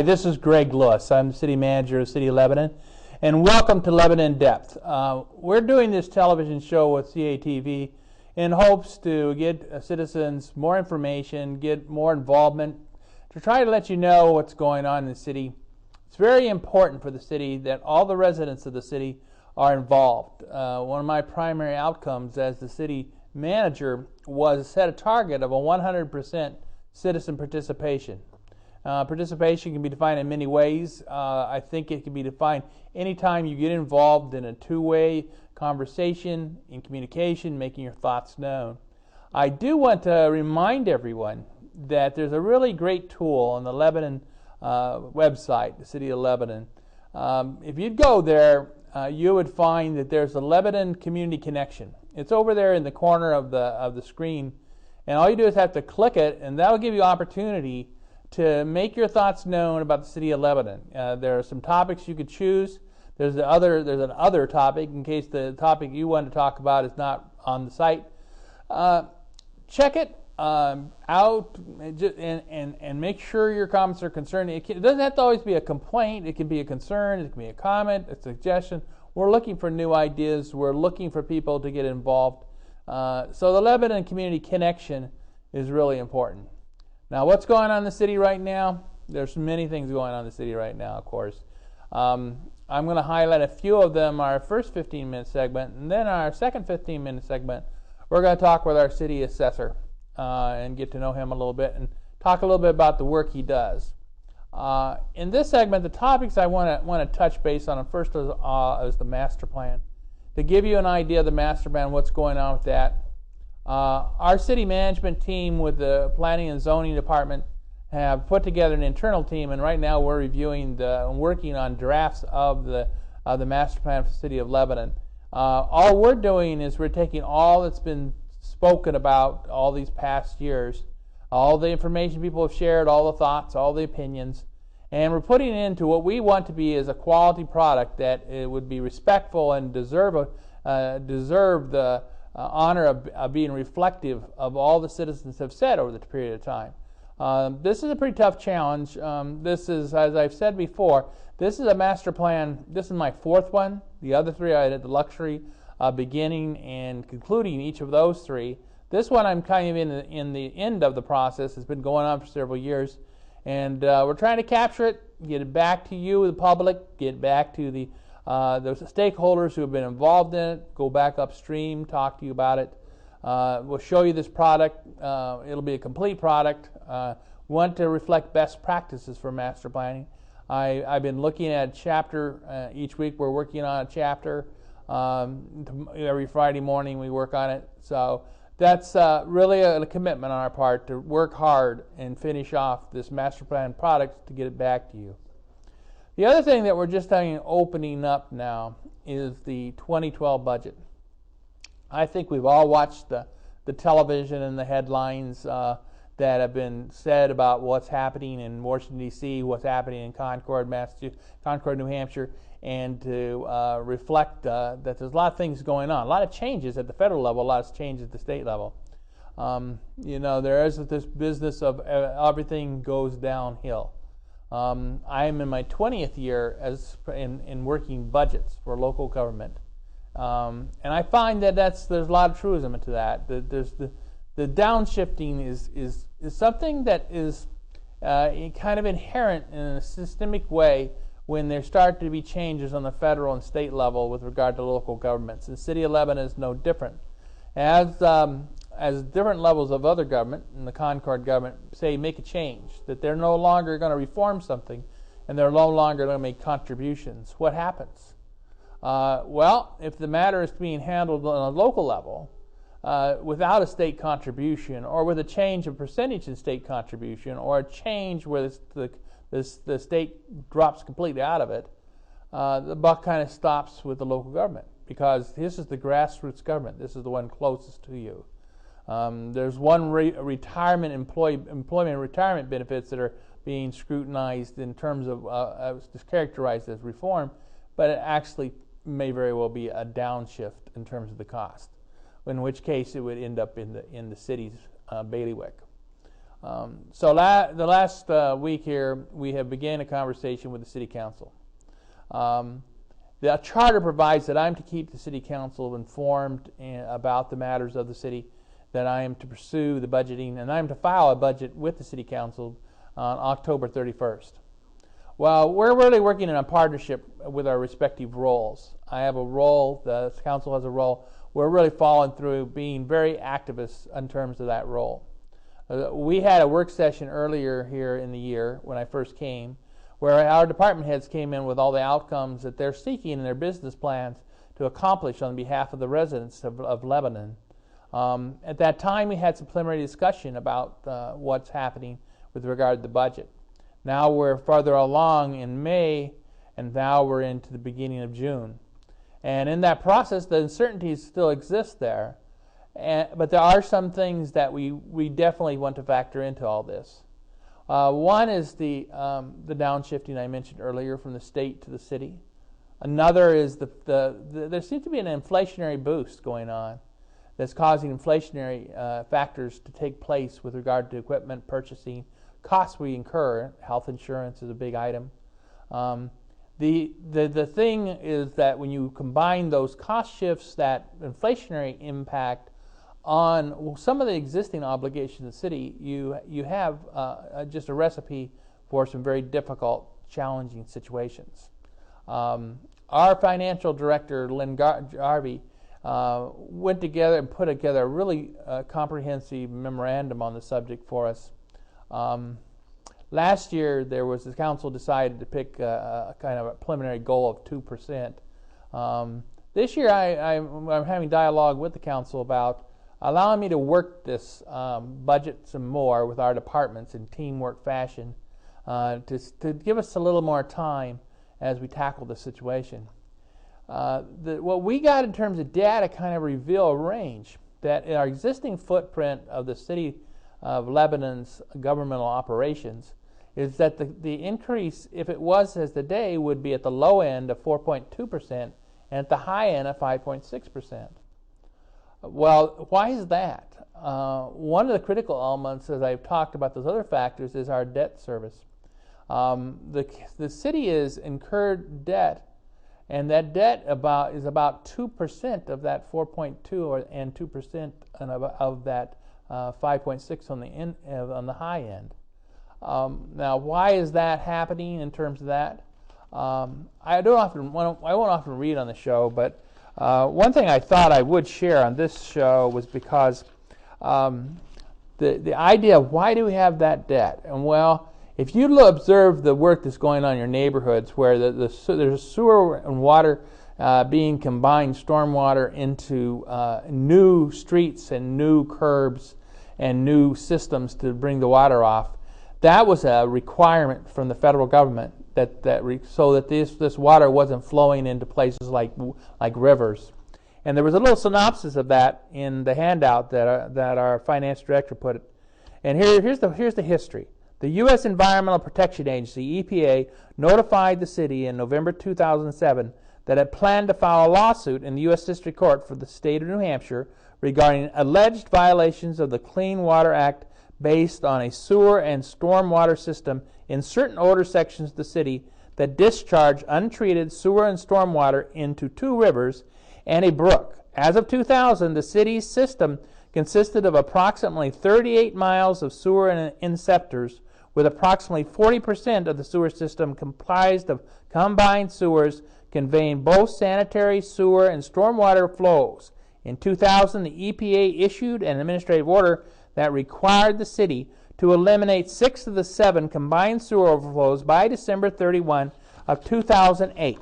this is Greg Lewis. I'm the city manager of the City of Lebanon, and welcome to Lebanon in Depth. We're doing this television show with CATV in hopes to get citizens more information, get more involvement, to try to let you know what's going on in the city. It's very important for the city that all the residents of the city are involved. One of my primary outcomes as the city manager was to set a target of a 100% citizen participation. Participation can be defined in many ways. I think it can be defined anytime you get involved in a two-way conversation, in communication, making your thoughts known. I do want to remind everyone that there's a really great tool on the Lebanon website, the City of Lebanon. If you'd go there, you would find that there's a Lebanon Community Connection. It's over there in the corner of the screen, and all you do is have to click it, and that'll give you opportunity to make your thoughts known about the City of Lebanon. There are some topics you could choose. There's an other topic in case the topic you want to talk about is not on the site. Check it out and make sure your comments are concerned. It doesn't have to always be a complaint. It can be a concern. It can be a comment, a suggestion. We're looking for new ideas. We're looking for people to get involved. So the Lebanon Community Connection is really important. Now, what's going on in the city right now? There's many things going on in the city right now, of course. I'm going to highlight a few of them, our first 15-minute segment, and then our second 15-minute segment, we're going to talk with our city assessor and get to know him a little bit and talk a little bit about the work he does. In this segment, the topics I want to touch base on, first is the master plan. To give you an idea of the master plan, what's going on with that. Our city management team with the planning and zoning department have put together an internal team, and right now we're reviewing and working on drafts of the master plan for the city of Lebanon. All we're doing is we're taking all that's been spoken about all these past years, all the information people have shared, all the thoughts, all the opinions, and we're putting it into what we want to be as a quality product that it would be respectful and deserve the honor of being reflective of all the citizens have said over the period of time. This is a pretty tough challenge. This is, as I've said before, this is a master plan. This is my fourth one. The other three I had the luxury of beginning and concluding each of those three. This one I'm kind of in the end of the process. It's been going on for several years. And we're trying to capture it, get it back to you, the public, get it back to the stakeholders who have been involved in it, go back upstream, talk to you about it. We'll show you this product. It'll be a complete product. We want to reflect best practices for master planning. I've been looking at a chapter each week. We're working on a chapter. Every Friday morning we work on it. So that's really a commitment on our part to work hard and finish off this master plan product to get it back to you. The other thing that we're just opening up now is the 2012 budget. I think we've all watched the television and the headlines that have been said about what's happening in Washington, D.C., what's happening in Concord, New Hampshire, and to reflect that there's a lot of things going on, a lot of changes at the federal level, a lot of changes at the state level. There is this business of everything goes downhill. I'm in my 20th year in working budgets for local government, and I find that there's a lot of truism into that. There's the downshifting is something that is kind of inherent in a systemic way when there start to be changes on the federal and state level with regard to local governments. The City of Lebanon is no different. As different levels of other government, and the Concord government, say make a change, that they're no longer going to reform something and they're no longer going to make contributions, what happens? Well, if the matter is being handled on a local level without a state contribution, or with a change of percentage in state contribution, or a change where the state drops completely out of it, the buck kind of stops with the local government, because this is the grassroots government. This is the one closest to you. There's one employment retirement benefits that are being scrutinized in terms of characterized as reform, but it actually may very well be a downshift in terms of the cost, in which case it would end up in the city's bailiwick. The last week here, we have began a conversation with the City Council. The charter provides that I'm to keep the City Council informed about the matters of the city, that I am to pursue the budgeting, and I'm to file a budget with the City Council on October 31st. Well, we're really working in a partnership with our respective roles. I have a role, the Council has a role. We're really following through, being very activists in terms of that role. We had a work session earlier here in the year when I first came, where our department heads came in with all the outcomes that they're seeking in their business plans to accomplish on behalf of the residents of Lebanon. At that time, we had some preliminary discussion about what's happening with regard to the budget. Now we're farther along in May, and now we're into the beginning of June. And in that process, the uncertainties still exist there. But there are some things that we definitely want to factor into all this. One is the downshifting I mentioned earlier from the state to the city. Another is there seems to be an inflationary boost going on that's causing inflationary factors to take place with regard to equipment purchasing, costs we incur. Health insurance is a big item. The thing is that when you combine those cost shifts, that inflationary impact on some of the existing obligations of the city, you have just a recipe for some very difficult, challenging situations. Our financial director, Lynn Garvey, went together and put together a really comprehensive memorandum on the subject for us. Last year, the council decided to pick a kind of a preliminary goal of 2%. This year, I'm having dialogue with the council about allowing me to work this budget some more with our departments in teamwork fashion to give us a little more time as we tackle the situation. What we got in terms of data kind of reveal a range that in our existing footprint of the city of Lebanon's governmental operations is that the increase, if it was as today, would be at the low end of 4.2% and at the high end of 5.6%. Well, why is that? One of the critical elements, as I've talked about those other factors, is our debt service. The city has incurred debt, and that debt is about 2% of that 4.2 and 2% of that 5.6 on the high end. Now, why is that happening in terms of that? I won't often read on the show, but one thing I thought I would share on this show was because the idea of why do we have that debt? And well, if you observe the work that's going on in your neighborhoods where there's sewer and water being combined, stormwater, into new streets and new curbs and new systems to bring the water off, that was a requirement from the federal government so that this water wasn't flowing into places like rivers. And there was a little synopsis of that in the handout that our finance director put it. And here's the history. The U.S. Environmental Protection Agency, EPA, notified the city in November 2007 that it planned to file a lawsuit in the U.S. District Court for the state of New Hampshire regarding alleged violations of the Clean Water Act based on a sewer and stormwater system in certain older sections of the city that discharge untreated sewer and stormwater into two rivers and a brook. As of 2000, the city's system consisted of approximately 38 miles of sewer and inceptors, with approximately 40% of the sewer system comprised of combined sewers conveying both sanitary, sewer, and stormwater flows. In 2000, the EPA issued an administrative order that required the city to eliminate 6 of the 7 combined sewer overflows by December 31 of 2008,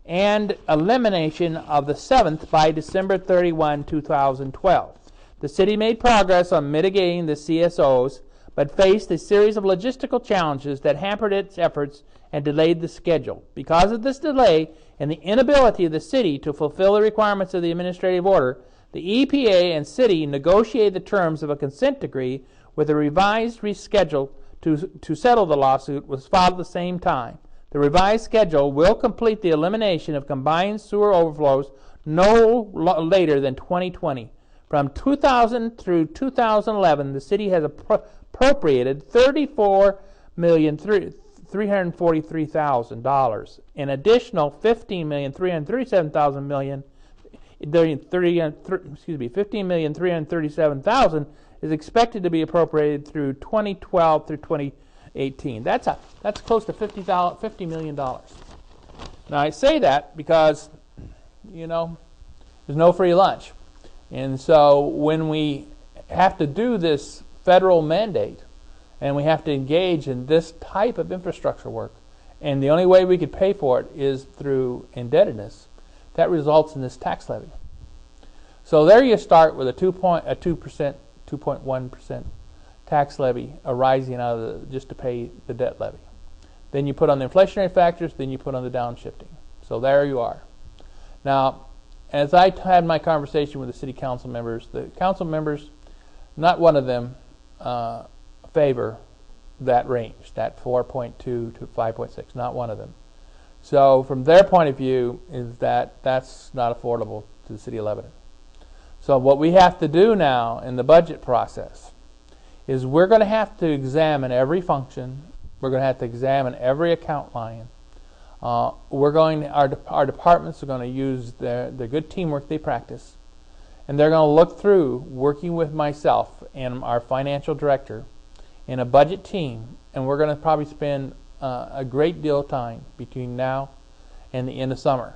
and elimination of the 7th by December 31, 2012. The city made progress on mitigating the CSOs, but faced a series of logistical challenges that hampered its efforts and delayed the schedule. Because of this delay and the inability of the city to fulfill the requirements of the administrative order, the EPA and city negotiated the terms of a consent decree with a revised reschedule to settle the lawsuit was filed at the same time. The revised schedule will complete the elimination of combined sewer overflows no later than 2020. From 2000 through 2011, the city has appropriated $34,343,000. An additional $15,337,000 is expected to be appropriated through 2012 through 2018. That's close to $50 million. Now I say that because, there's no free lunch. And so when we have to do this federal mandate and we have to engage in this type of infrastructure work, and the only way we could pay for it is through indebtedness, that results in this tax levy. So there you start with a 2.1% tax levy arising out of just to pay the debt levy. Then you put on the inflationary factors, then you put on the downshifting. So there you are. Now, as I had my conversation with the city council members, not one of them favor that range, that 4.2 to 5.6, not one of them. So from their point of view is that's not affordable to the city of Lebanon. So what we have to do now in the budget process is we're going to have to examine every function. We're going to have to examine every account line. Our departments are going to use the good teamwork they practice, and they're going to look through, working with myself and our financial director in a budget team, and we're going to probably spend a great deal of time between now and the end of summer.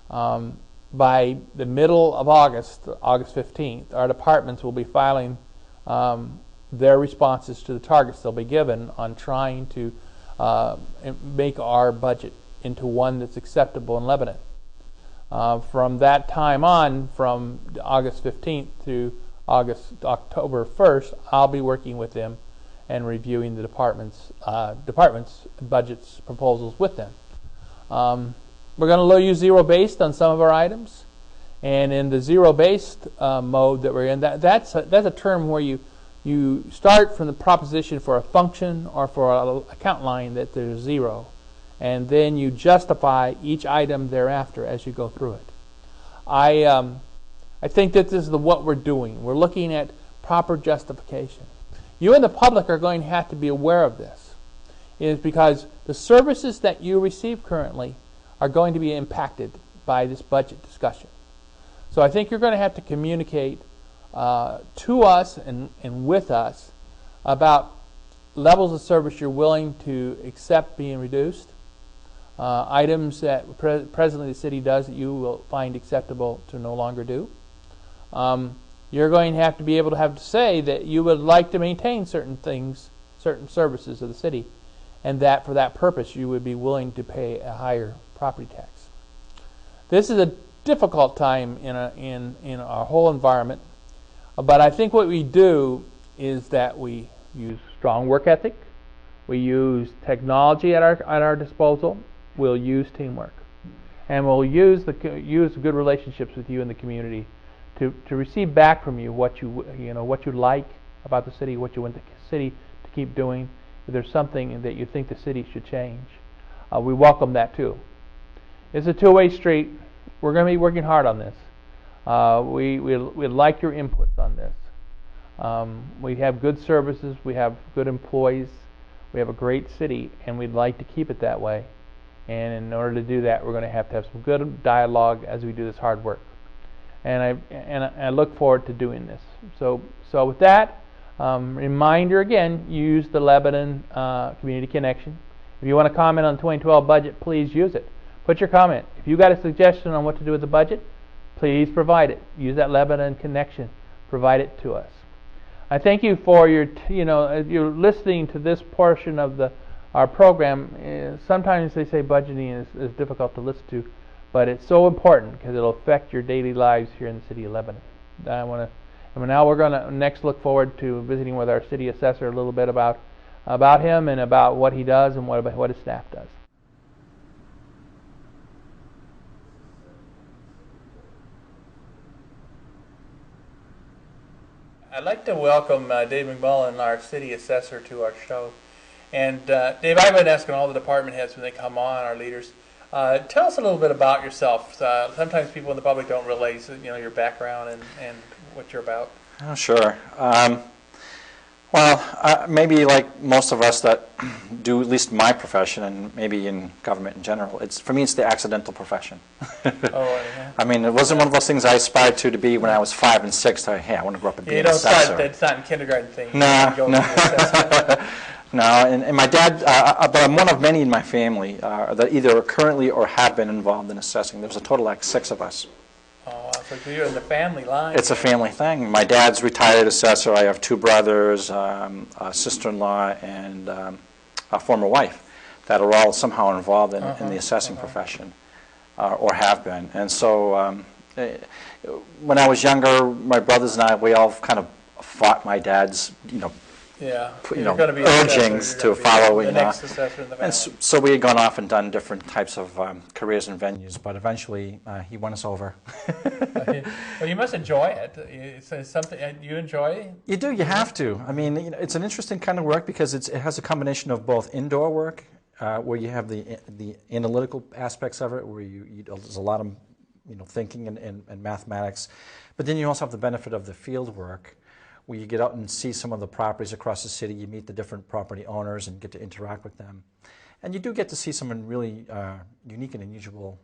By the middle of August 15th, our departments will be filing their responses to the targets they'll be given on trying to make our budget into one that's acceptable in Lebanon. From that time on, from August 15th to October 1st, I'll be working with them and reviewing the department's budgets proposals with them. We're going to use zero-based on some of our items, and in the zero-based mode that we're in, that's a term where you start from the proposition for a function or for an account line that there's zero, and then you justify each item thereafter as you go through it. I think that this is what we're doing. We're looking at proper justification. You and the public are going to have to be aware of this, is because the services that you receive currently are going to be impacted by this budget discussion. So I think you're going to have to communicate to us and with us about levels of service you're willing to accept being reduced, items that presently the city does that you will find acceptable to no longer do. You're going to have to be able to have to say that you would like to maintain certain things, certain services of the city, and that for that purpose you would be willing to pay a higher property tax. This is a difficult time in our whole environment, but I think what we do is that we use strong work ethic, we use technology at our disposal, we'll use teamwork, and we'll use good relationships with you in the community to receive back from you what you like about the city, what you want the city to keep doing. If there's something that you think the city should change, we welcome that too. It's a two-way street. We're going to be working hard on this. We'd like your inputs on this. We have good services, we have good employees, we have a great city, and we'd like to keep it that way. And in order to do that, we're going to have some good dialogue as we do this hard work. And I look forward to doing this. So with that, reminder again, use the Lebanon Community Connection. If you want to comment on the 2012 budget, please use it. Put your comment. If you got a suggestion on what to do with the budget, please provide it. Use that Lebanon Connection. Provide it to us. I thank you for you're listening to this portion of our program. Sometimes they say budgeting is difficult to listen to, but it's so important because it'll affect your daily lives here in the city of Lebanon. Now we're going to next look forward to visiting with our city assessor a little bit about him and about what he does and what his staff does. I'd like to welcome Dave McMullen, our city assessor, to our show. And Dave, I've been asking all the department heads when they come on, our leaders, tell us a little bit about yourself. Sometimes people in the public don't realize your background and what you're about? Oh, sure. Well, maybe like most of us that do at least my profession, and maybe in government in general, for me it's the accidental profession. Oh, yeah. I mean, it wasn't one of those things I aspired to be when I was 5 and 6. Hey, I want to grow up and be an assessor. It's not in kindergarten thing. No, no. No, and my dad, but I'm one of many in my family that either are currently or have been involved in assessing. There's a total like 6 of us. Oh, so you're in the family line. It's a family thing. My dad's retired assessor. I have 2 brothers, a sister-in-law, and a former wife that are all somehow involved in the assessing profession, or have been. And so when I was younger, my brothers and I, we all kind of fought my dad's, urgings to follow. The next assessor in the family. And so we had gone off and done different types of careers and venues, but eventually he won us over. Well, you must enjoy it. It's something you enjoy. You do. You have to. I mean, it's an interesting kind of work because it has a combination of both indoor work, where you have the analytical aspects of it, where there's a lot of thinking and mathematics, but then you also have the benefit of the field work, where you get out and see some of the properties across the city. You meet the different property owners and get to interact with them, and you do get to see some really unique and unusual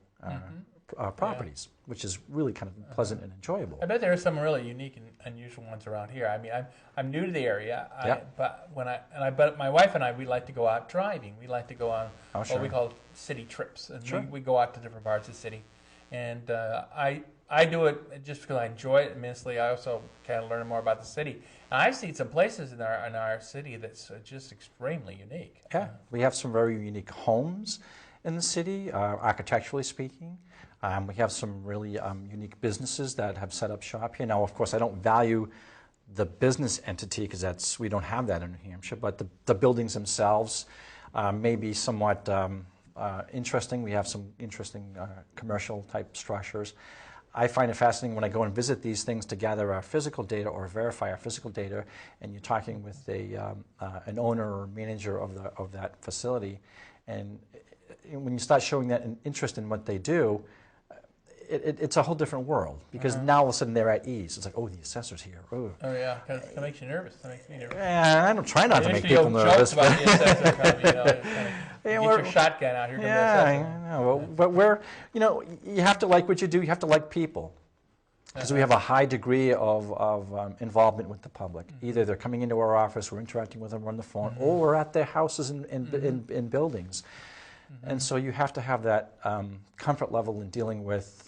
properties, which is really kind of pleasant and enjoyable. I bet there are some really unique and unusual ones around here. I mean, I'm new to the area, but but my wife and I, we like to go out driving. We like to go on what we call city trips, and we go out to different parts of the city, and I do it just because I enjoy it immensely. I also kind of learn more about the city. And I've seen some places in our city that's just extremely unique. Yeah, we have some very unique homes in the city, architecturally speaking. We have some really unique businesses that have set up shop here. Now, of course, I don't value the business entity because we don't have that in New Hampshire, but the buildings themselves may be somewhat interesting. We have some interesting commercial type structures. I find it fascinating when I go and visit these things to gather our physical data or verify our physical data, and you're talking with an owner or manager of that facility, and when you start showing that an interest in what they do, it's a whole different world, because now all of a sudden they're at ease. It's like, oh, the assessor's here. Oh, yeah, because it makes you nervous. That makes me nervous. Yeah, I don't try not to make people nervous. About the assessor coming, get your shotgun out here. I know. But you have to like what you do. You have to like people, because we have a high degree of involvement with the public. Either they're coming into our office, we're interacting with them on the phone, or we're at their houses in buildings. And so you have to have that comfort level in dealing with